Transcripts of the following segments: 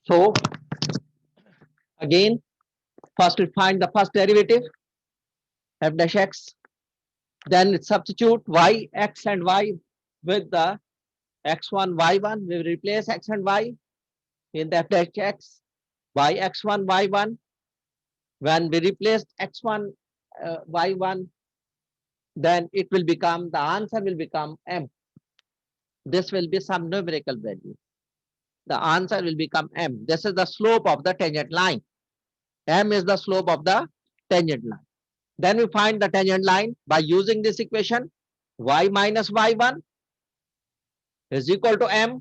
So again, first we find the first derivative, f dash x. Then substitute y, x and y with the x1, y1. We replace x and y in the f dash x by x1, y1. When we replace x1, y1, then it will become, the answer will become m. This will be some numerical value. The answer will become m. This is the slope of the tangent line. M is the slope of the tangent line. Then we find the tangent line by using this equation. Y minus y1 is equal to m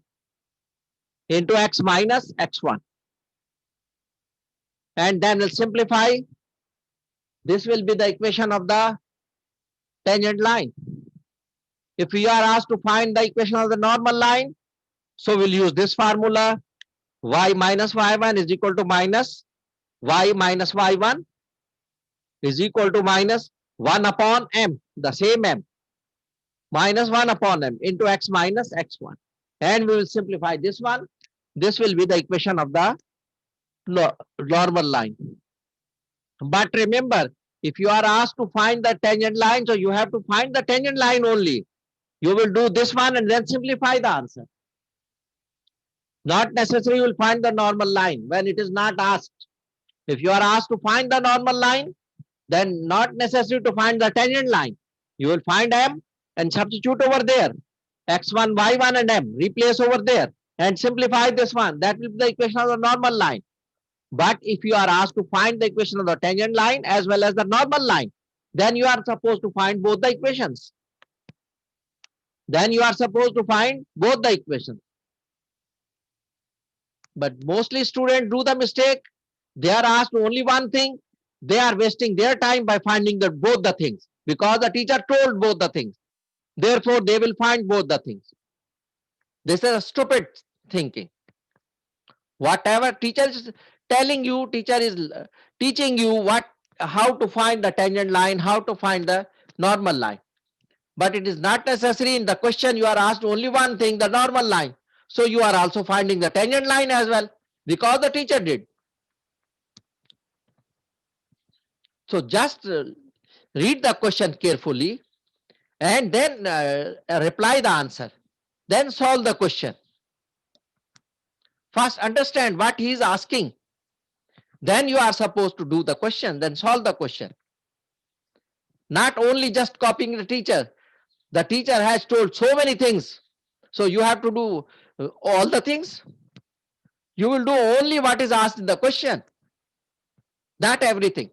into x minus x1. And then we'll simplify. This will be the equation of the tangent line. If we are asked to find the equation of the normal line, so we'll use this formula. Y minus y1 is equal to minus y minus y1 is equal to minus 1 upon m, the same m, minus 1 upon m into x minus x1. And we will simplify this one. This will be the equation of the normal line. But remember, if you are asked to find the tangent line, so you have to find the tangent line only. You will do this one and then simplify the answer. Not necessarily you will find the normal line when it is not asked. If you are asked to find the normal line, then not necessary to find the tangent line. You will find m and substitute over there. x1, y1 and m. Replace over there and simplify this one. That will be the equation of the normal line. But if you are asked to find the equation of the tangent line as well as the normal line, then you are supposed to find both the equations. Then you are supposed to find both the equations. But mostly students do the mistake. They are asked only one thing. They are wasting their time by finding both the things because the teacher told both the things. Therefore, they will find both the things. This is a stupid thinking. Whatever teacher is telling you, teacher is teaching you how to find the tangent line, how to find the normal line. But it is not necessary. In the question you are asked only one thing, the normal line. So you are also finding the tangent line as well because the teacher did. So just read the question carefully and then reply the answer. Then solve the question. First understand what he is asking. Then you are supposed to do the question, then solve the question. Not only just copying the teacher. The teacher has told so many things. So you have to do all the things. You will do only what is asked in the question. Not everything.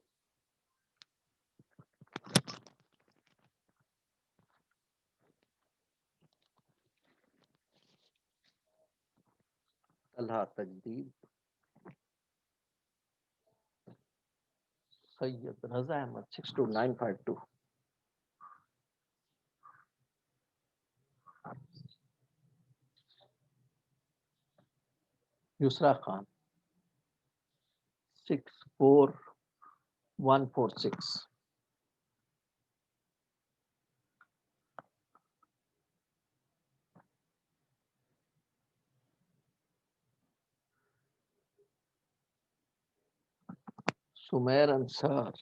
Allah Tajdeed. Sayyid Raza Ahmad 62952. Yusra Khan 64146. Sumer Ansar.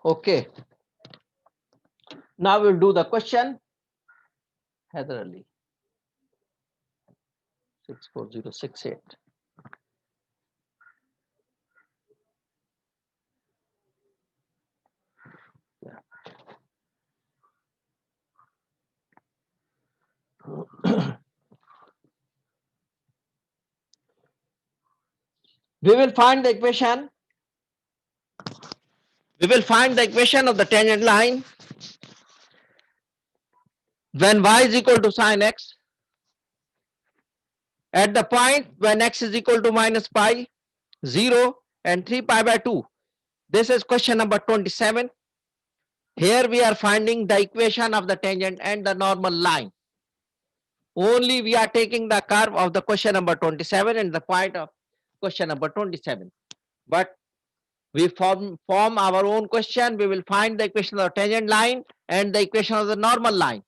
Okay. Now we'll do the question. Heather Ali 64068. We will find the equation. We will find the equation of the tangent line when y is equal to sine x at the point when x is equal to minus pi, 0 and 3 pi by 2. This is question number 27. Here we are finding the equation of the tangent and the normal line. Only we are taking the curve of the question number 27 and the point of question number 27. But we form our own question. We will find the equation of the tangent line and the equation of the normal line.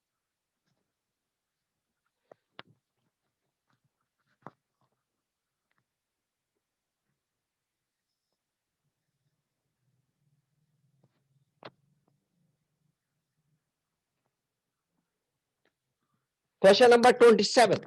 Question number 27.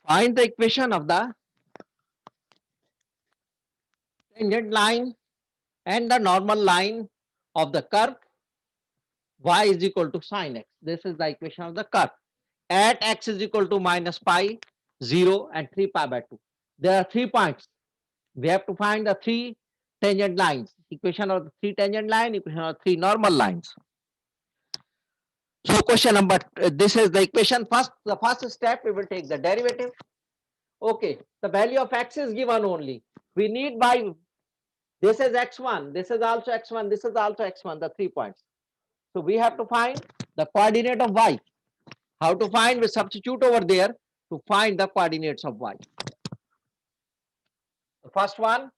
Find the equation of the tangent line and the normal line of the curve y is equal to sine x. This is the equation of the curve. At x is equal to minus pi, 0 and 3 pi by 2. There are 3 points. We have to find the 3 tangent lines. Equation of the 3 tangent line, equation of 3 normal lines. So question number, this is the equation. The first step, we will take the derivative. Okay, the value of x is given only. We need by, this is x1, this is also x1, this is also x1, the 3 points. So we have to find the coordinate of y. How to find? We substitute over there to find the coordinates of y. The first one,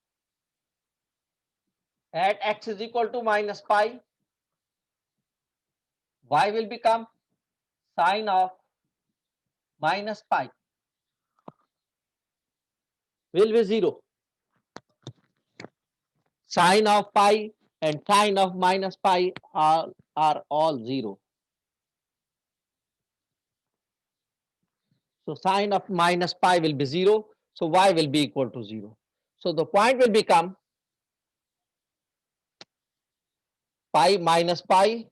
at x is equal to minus pi, y will become sine of minus pi, will be 0. Sine of pi and sine of minus pi are all 0. So sine of minus pi will be 0. So y will be equal to 0. So the point will become pi minus pi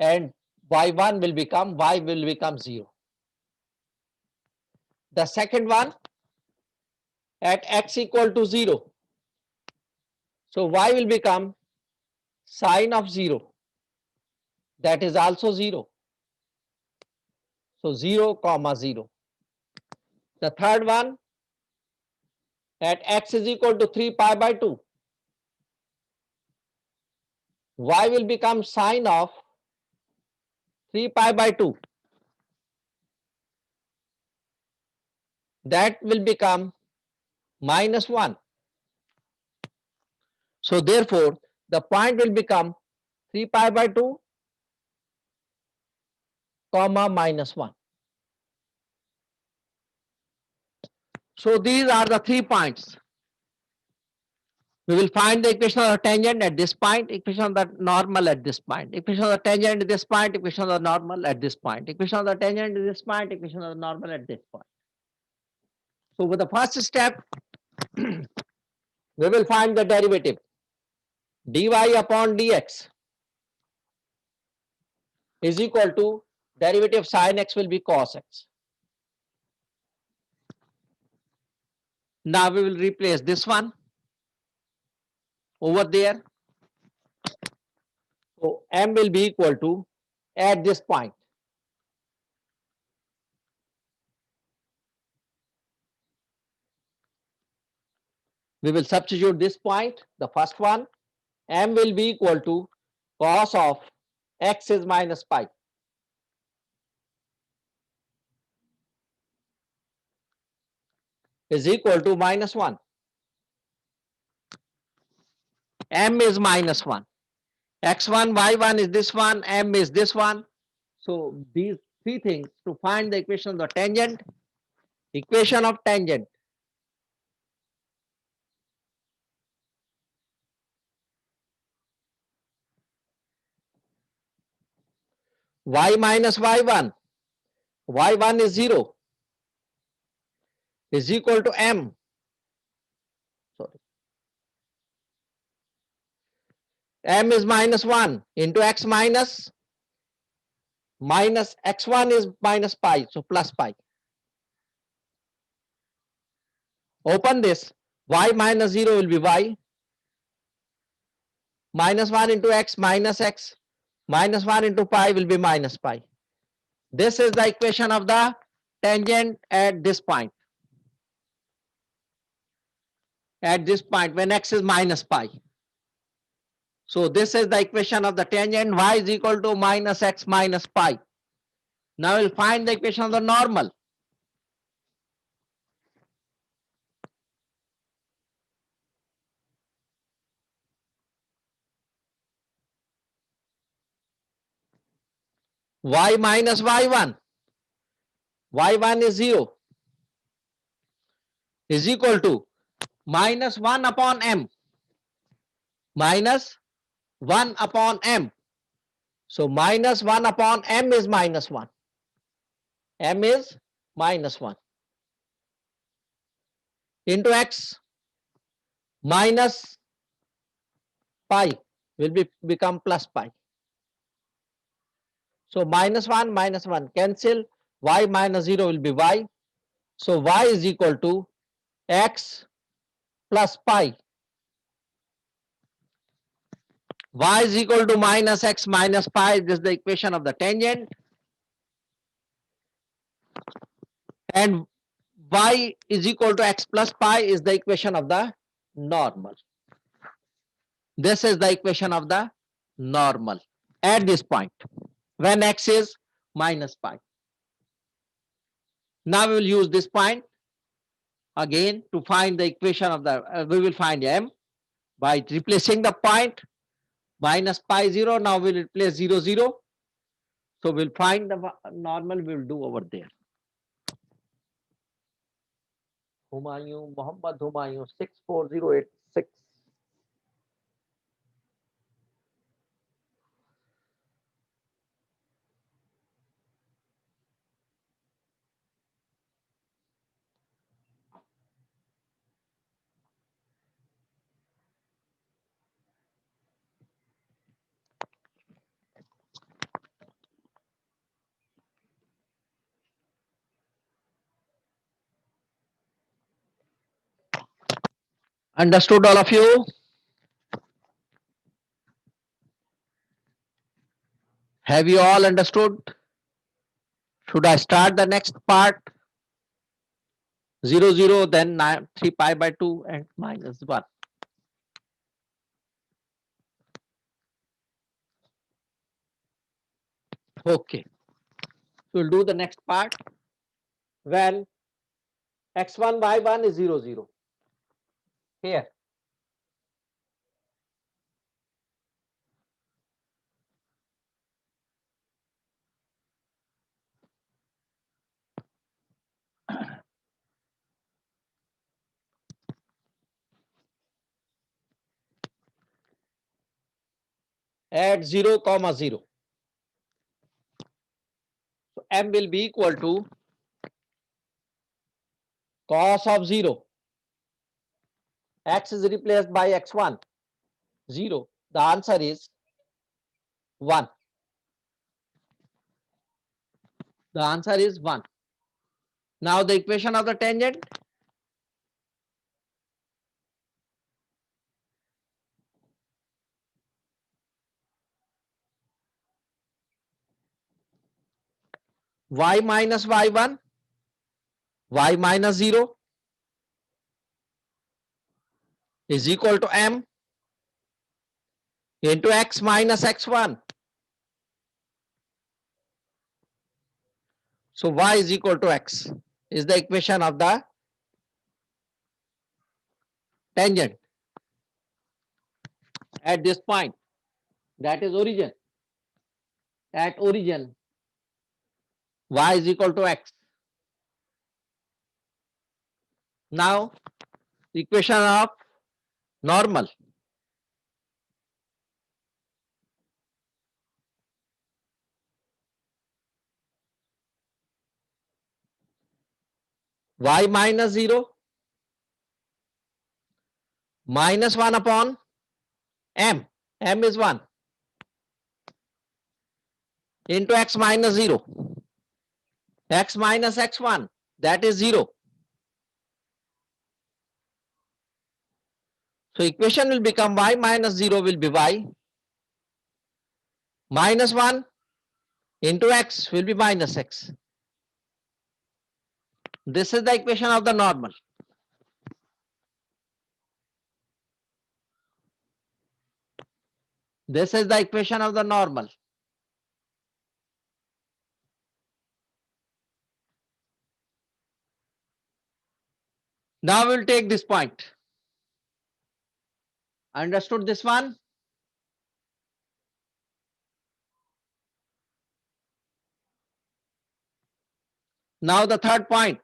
and y1 will become, y will become 0. The second one, at x equal to 0. So y will become sine of 0. That is also 0. So 0 comma 0. The third one, at x is equal to 3 pi by 2. Y will become sine of 3 pi by 2. That will become minus 1. So therefore, the point will become 3 pi by 2 comma minus 1. So these are the 3 points. We will find the equation of the tangent at this point, equation of the normal at this point, equation of the tangent at this point, equation of the normal at this point, equation of the tangent at this point, equation of the normal at this point. So with the first step, we will find the derivative. Dy upon dx is equal to derivative sin x will be cos x. Now we will replace this one over there. So m will be equal to, at this point, we will substitute this point, the first one, m will be equal to cos of x is minus pi. Is equal to minus 1. M is minus 1. x1, y1 is this one, m is this one. So these three things to find the equation of the tangent. Equation of tangent. Y minus y1. Y1 is 0. Is equal to m. Sorry. M is minus 1 into x minus x1 is minus pi. So plus pi. Open this. Y minus 0 will be y. Minus 1 into x minus x. Minus 1 into pi will be minus pi. This is the equation of the tangent at this point. At this point when x is minus pi. So this is the equation of the tangent. Y is equal to minus x minus pi. Now we'll find the equation of the normal. Y minus y1. Y1 is 0. Is equal to minus 1 upon m. Minus 1 upon m. So minus 1 upon m is minus 1. M is minus 1. Into x minus pi will become plus pi. So minus 1 cancel. Y minus 0 will be y. So y is equal to x plus pi. Y is equal to minus x minus pi. This is the equation of the tangent. And y is equal to x plus pi is the equation of the normal. This is the equation of the normal at this point when x is minus pi. Now we will use this point again to find the equation of the, we will find m by replacing the point minus pi 0. Now we will replace 0, 0. So we'll find the normal we will do over there. Humayun, Muhammad Humayun, 64086. Understood all of you? Have you all understood? Should I start the next part? 0, 0, then 3 pi by 2 and minus 1. Okay. We'll do the next part when x1, y1 is 0, 0. Here. At 0, 0. So m will be equal to cos of 0. X is replaced by x1, 0. The answer is 1. The answer is 1. Now the equation of the tangent. Y minus y1, y minus 0 is equal to m into x minus x1. So y is equal to x is the equation of the tangent at this point. that is origin. At origin, y is equal to x. Now, equation of normal. Y minus 0 minus 1 upon m. M is 1 into x minus 0. X minus x1, that is 0. So equation will become y minus 0 will be y minus 1 into x will be minus x. This is the equation of the normal. This is the equation of the normal. Now we'll take this point. Understood this one? Now the third point.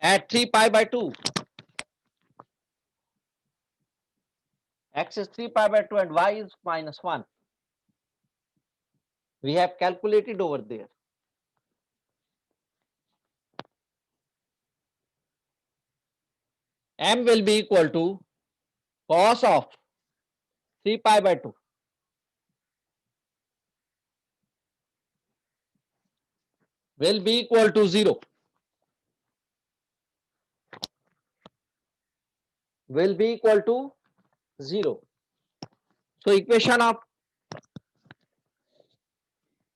At 3 pi by 2. X is 3 pi by 2 and y is minus 1. We have calculated over there. M will be equal to cos of 3 pi by 2. Will be equal to 0. Will be equal to 0. So equation of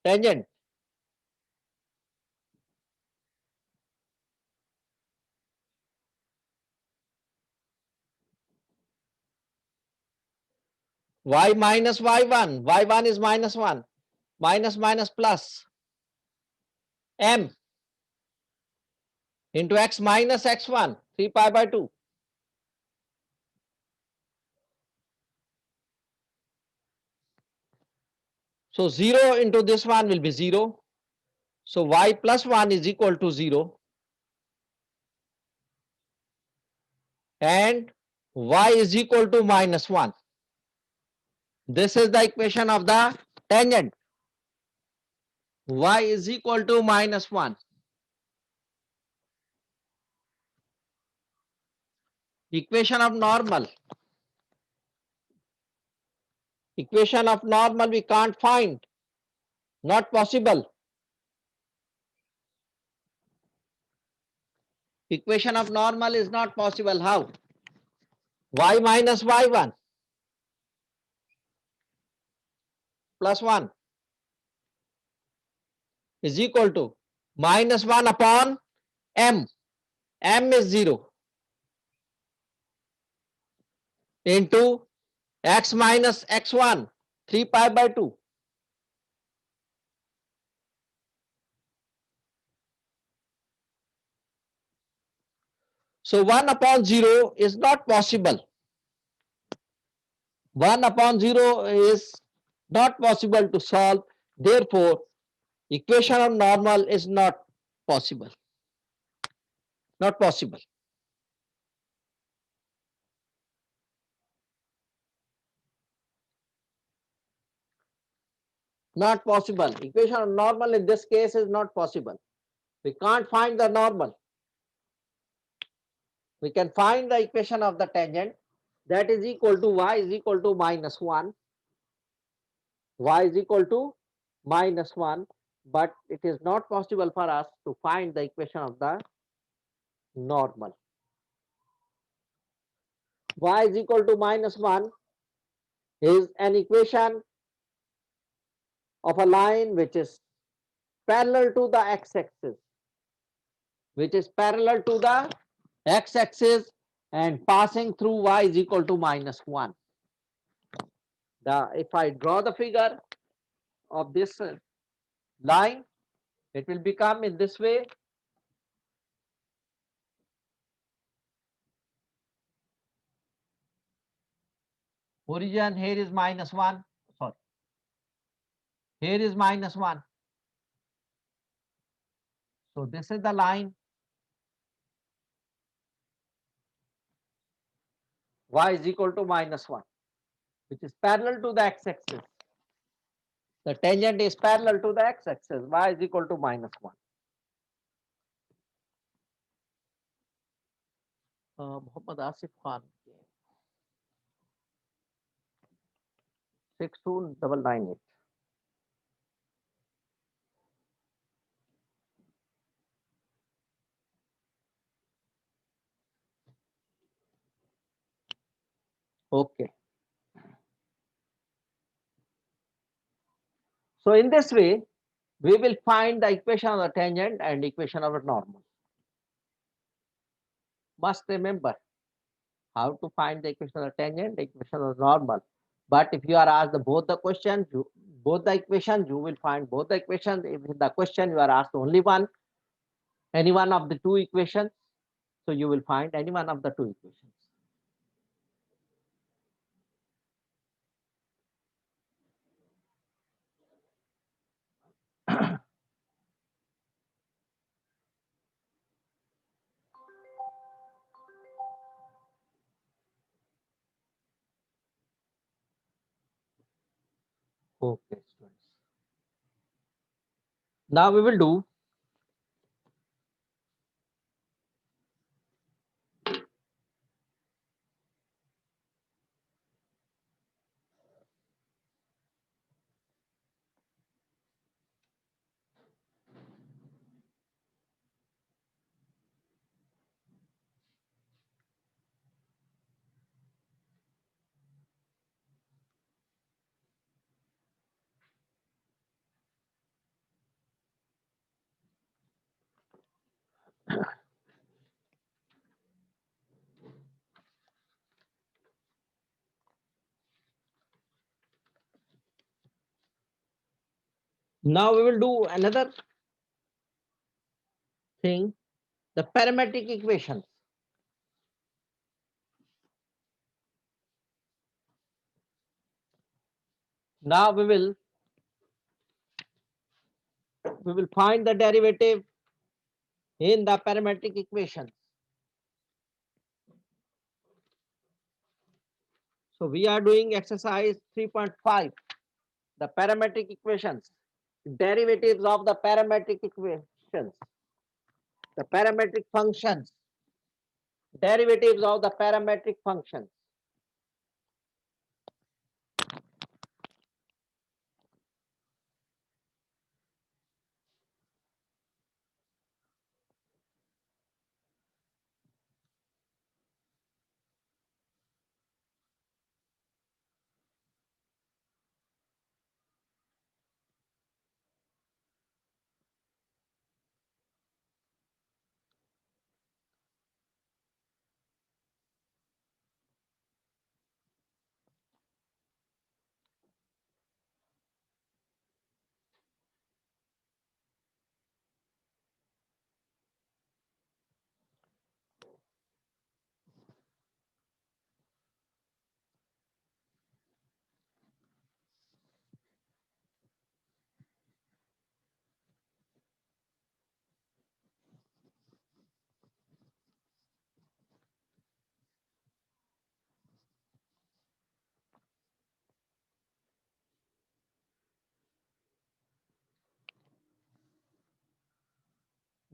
tangent y minus y1, y1 is minus 1, minus minus plus m into x minus x1, 3 pi by 2. So 0 into this one will be 0. So y plus 1 is equal to 0. And y is equal to minus 1. This is the equation of the tangent. Y is equal to minus 1. Equation of normal. Equation of normal we can't find. Not possible. Equation of normal is not possible. How? Y minus y1 plus 1 is equal to minus 1 upon m. M is 0 into x minus x1, 3 pi by 2. So 1 upon 0 is not possible. 1 upon 0 is not possible to solve. Therefore, equation of normal is not possible. Not possible. Not possible. Equation of normal in this case is not possible. We can't find the normal. We can find the equation of the tangent, that is equal to y is equal to minus 1. Y is equal to minus 1. But it is not possible for us to find the equation of the normal. Y is equal to minus 1 is an equation of a line which is parallel to the x-axis, which is parallel to the x-axis and passing through y is equal to minus 1. If I draw the figure of this line, it will become in this way. Origin here is -1. Sorry, here is -1. So this is the line y is equal to -1, which is parallel to the x-axis. The tangent is parallel to the x-axis. Y is equal to -1. Muhammad Asif Khan, 62998. Okay. So in this way, we will find the equation of the tangent and equation of the normal. Must remember how to find the equation of the tangent, the equation of the normal. But if you are asked both the questions, both the equations, you will find both the equations. If in the question you are asked only one, any one of the two equations, so you will find any one of the two equations. Okay, students. Now we will do another thing, the parametric equations. Now we will find the derivative in the parametric equations. So we are doing exercise 3.5, the parametric equations, derivatives of the parametric equations, the parametric functions, derivatives of the parametric functions.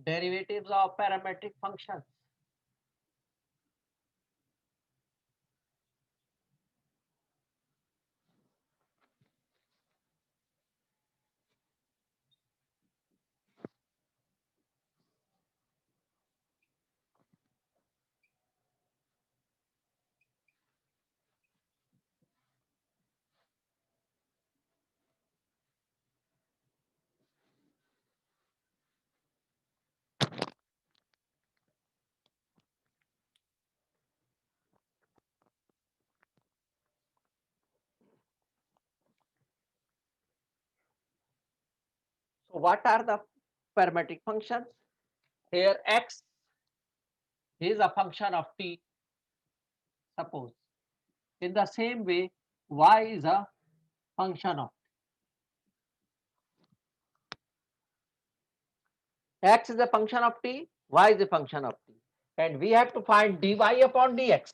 Derivatives of parametric functions. So what are the parametric functions? Here x is a function of t, suppose. In the same way, y is a function of x is a function of t, y is a function of t. And we have to find dy upon dx.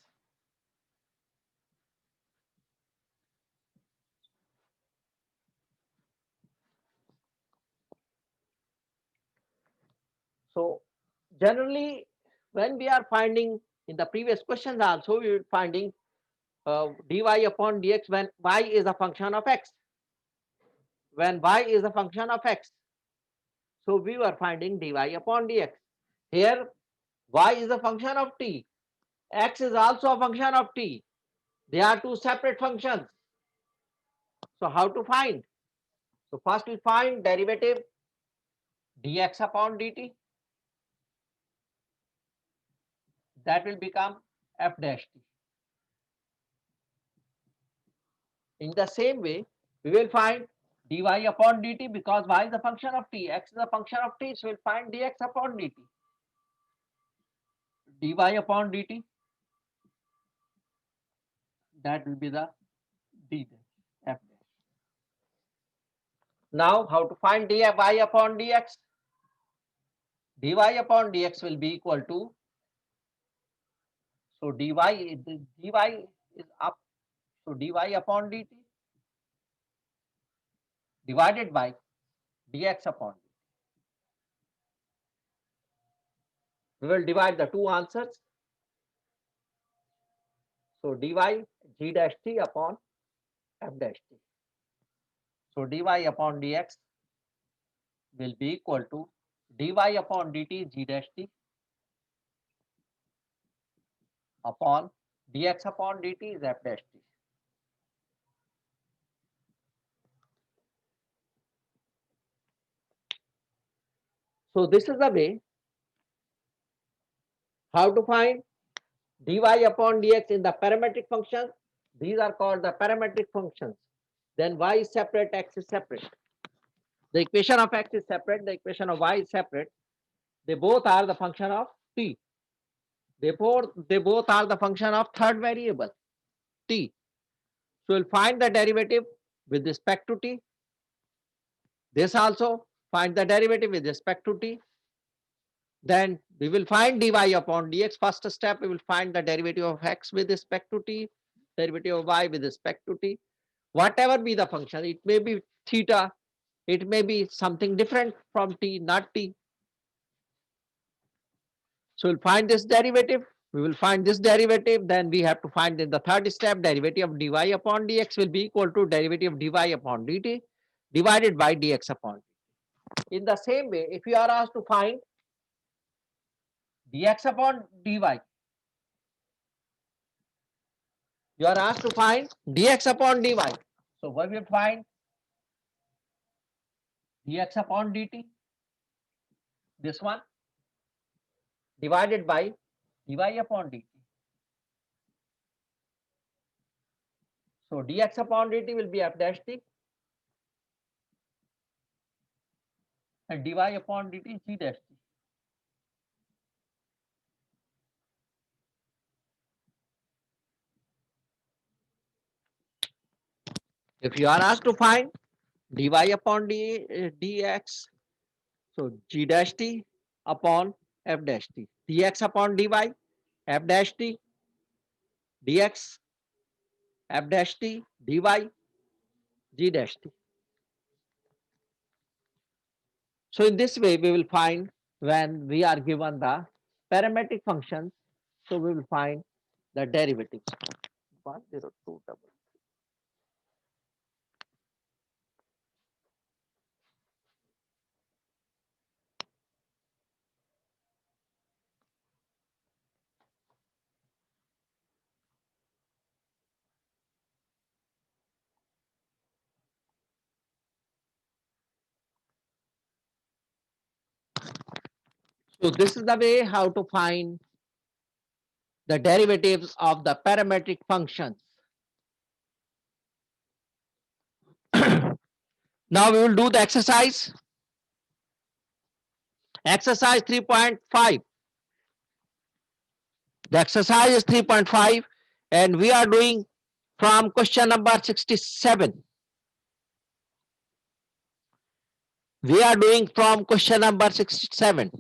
So generally, when we are finding in the previous questions also, we were finding dy upon dx when y is a function of x. When y is a function of x, so we were finding dy upon dx. Here, y is a function of t. X is also a function of t. They are two separate functions. So how to find? So first we find derivative dx upon dt. That will become f dash t. In the same way, we will find dy upon dt because y is a function of t, x is a function of t, so we'll find dx upon dt. dy upon dt, that will be the d dash, f dash. Now, how to find dy upon dx? dy upon dx will be equal to, so dy is up, so dy upon dt divided by dx upon dt. We will divide the two answers. So dy g dash t upon f dash t. So dy upon dx will be equal to dy upon dt g dash t upon dx upon dt is f dash t. So this is the way how to find dy upon dx in the parametric functions. These are called the parametric functions. Then y is separate, x is separate. The equation of x is separate, the equation of y is separate. They both are the function of t. Therefore, they both are the function of third variable t. So we'll find the derivative with respect to t. This also find the derivative with respect to t. Then we will find dy upon dx. First step, we will find the derivative of x with respect to t, derivative of y with respect to t. Whatever be the function, it may be theta, it may be something different from t, not t. So we'll find this derivative. We will find this derivative. Then we have to find in the third step, derivative of dy upon dx will be equal to derivative of dy upon dt divided by dx upon dt. In the same way, if you are asked to find dx upon dy, you are asked to find dx upon dy. So what we will find dx upon dt, this one divided by dy upon dt. So dx upon dt will be f dash t and dy upon dt g dash t. If you are asked to find dy upon dx, so g dash t upon f dash t, dx upon dy, f dash t, dx, f dash t, dy, g dash t. So in this way, we will find when we are given the parametric functions, so we will find the derivatives. 102. So this is the way how to find the derivatives of the parametric functions. Now we will do the exercise. Exercise 3.5. The exercise is 3.5 and we are doing from question number 67. We are doing from question number 67.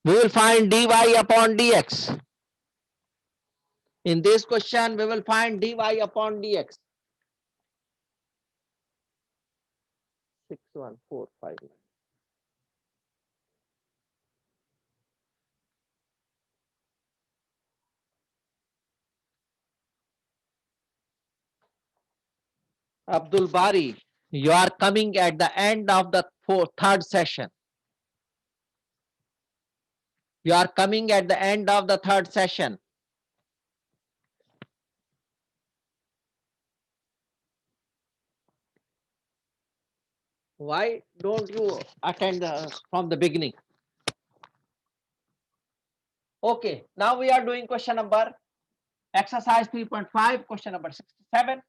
We will find dy upon dx. In this question, we will find dy upon dx. 61459. Abdul Bari, you are coming at the end of the third session. You are coming at the end of the third session. Why don't you attend from the beginning? Okay, now we are doing question number exercise 3.5, question number 67.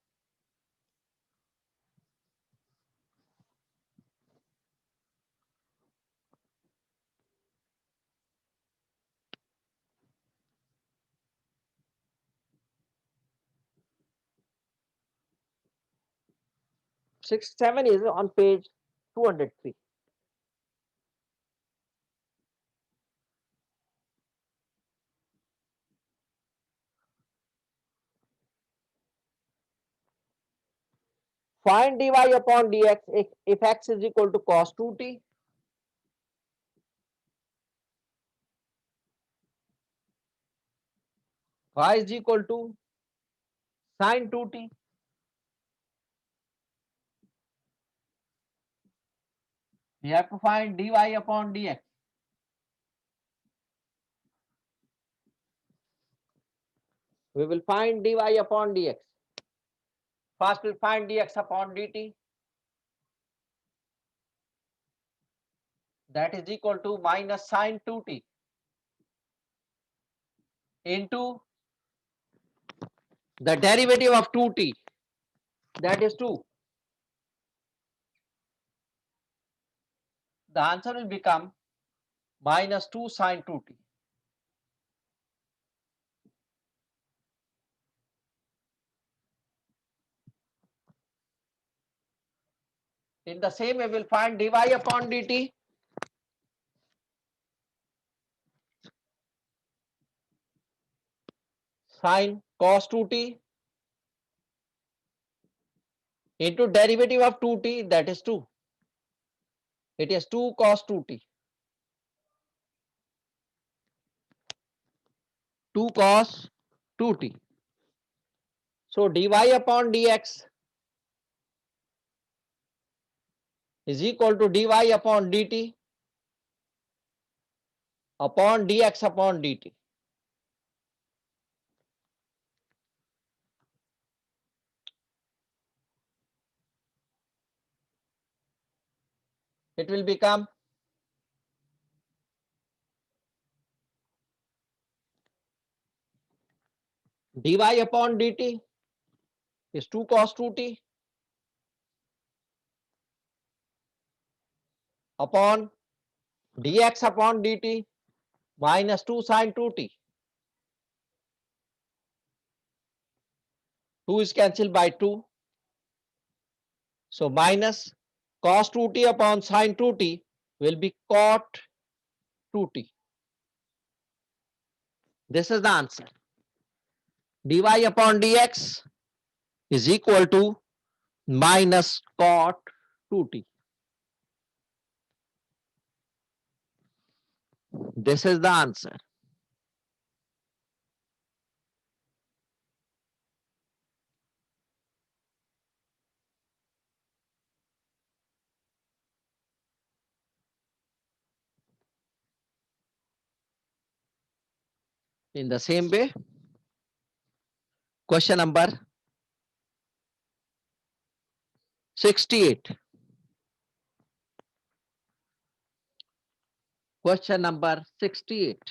Seven is on page 203. Find dy upon dx if x is equal to cos 2t, y is equal to sin 2t, we have to find dy upon dx. We will find dy upon dx. First we'll find dx upon dt. That is equal to minus sin 2t into the derivative of 2t, that is 2. The answer will become minus 2 sin 2t. In the same way, we'll find dy upon dt. Sin cos 2t into derivative of 2t, that is 2. It is 2 cos 2t. 2 cos 2t. So dy upon dx is equal to dy upon dt upon dx upon dt. It will become dy upon dt is 2 cos 2t upon dx upon dt minus 2 sin 2t. 2 is cancelled by 2. So minus cos 2t upon sin 2t will be cot 2t. This is the answer. Dy upon dx is equal to minus cot 2t. This is the answer. In the same way, question number 68. Question number 68.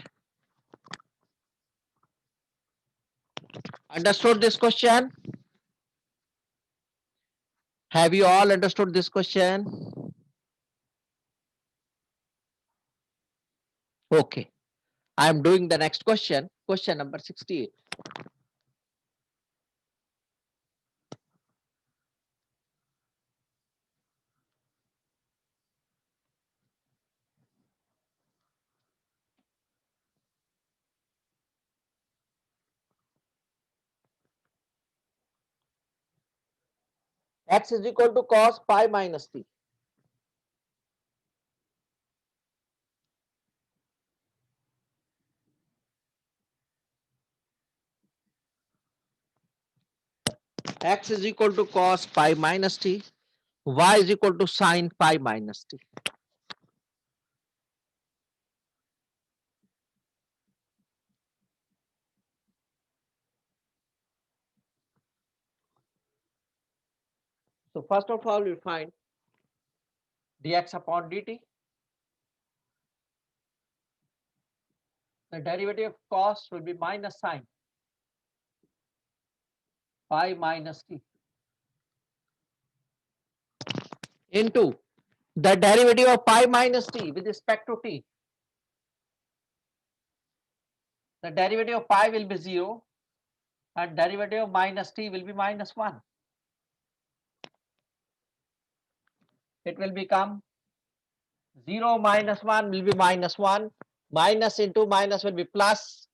Understood this question? Have you all understood this question? Okay. I am doing the next question, question number 68. X is equal to cos pi minus t. X is equal to cos pi minus t. Y is equal to sin pi minus t. So first of all, we find dx upon dt. The derivative of cos will be minus sin pi minus t into the derivative of pi minus t with respect to t. The derivative of pi will be 0 and derivative of minus t will be minus 1. It will become 0 minus 1 will be minus 1. Minus into minus will be plus.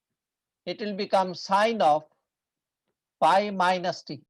It will become sine of pi minus t.